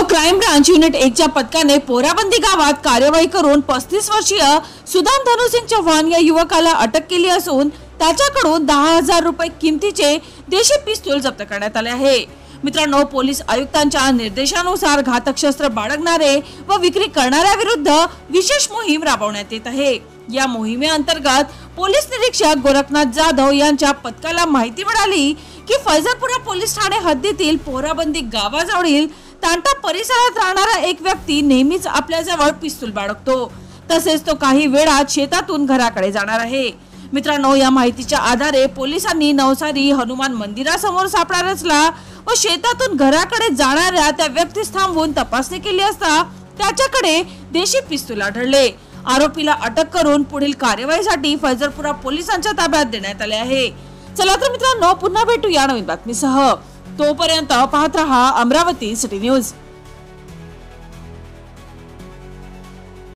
Crime branch unit 1 च्या पथकाने पोराबंदी गावात कार्यवाही करून 35 वर्षीय सुदान धनुसिंग चव्हाण या युवकाला अटक केली असून त्याच्याकडून 10,000 रुपये किमतीचे देशी पिस्तूल जप्त करण्यात आले आहे। मित्रांनो, पोलीस आयुक्तांच्या निर्देशानुसार घातक शस्त्र बाळगणारे व विक्री करणाऱ्या विरुद्ध विशेष मोहीम राबवण्यात येत आहे। या मोहिमेअंतर्गत पोलीस निरीक्षक गोरखनाथ जाधव यांच्या पथकाला माहिती मिळाली की फैजलपुरा पोलीस ठाणे हद्दीतील पोराबंदी गावाजवळील तांटा परिसरात राहणारा एक व्यक्ती नेहमीच आपल्या जवळ पिस्तूल बाळगतो, तसेच तो काही वेळात शेतातून घराकडे जाणार आहे। मित्रांनो, या माहितीच्या आधारे पोलिसांनी नवसारी हनुमान मंदिरासमोर सापळा रचला व शेतातून घराकडे जाणाऱ्या त्या व्यक्तीस थांबवून तपासणी केली असता त्याच्याकडे देशी पिस्तूल आढळले। आरोपीला अटक करून पुढील कार्यवाहीसाठी फैजलपुरा पोलिसांच्या ताब्यात देण्यात आले आहे। चला तर मित्रांनो, पुन्हा भेटू या नवीन बातमीसह। तोपर्यंत पाहत रहा अमरावती सिटी न्यूज।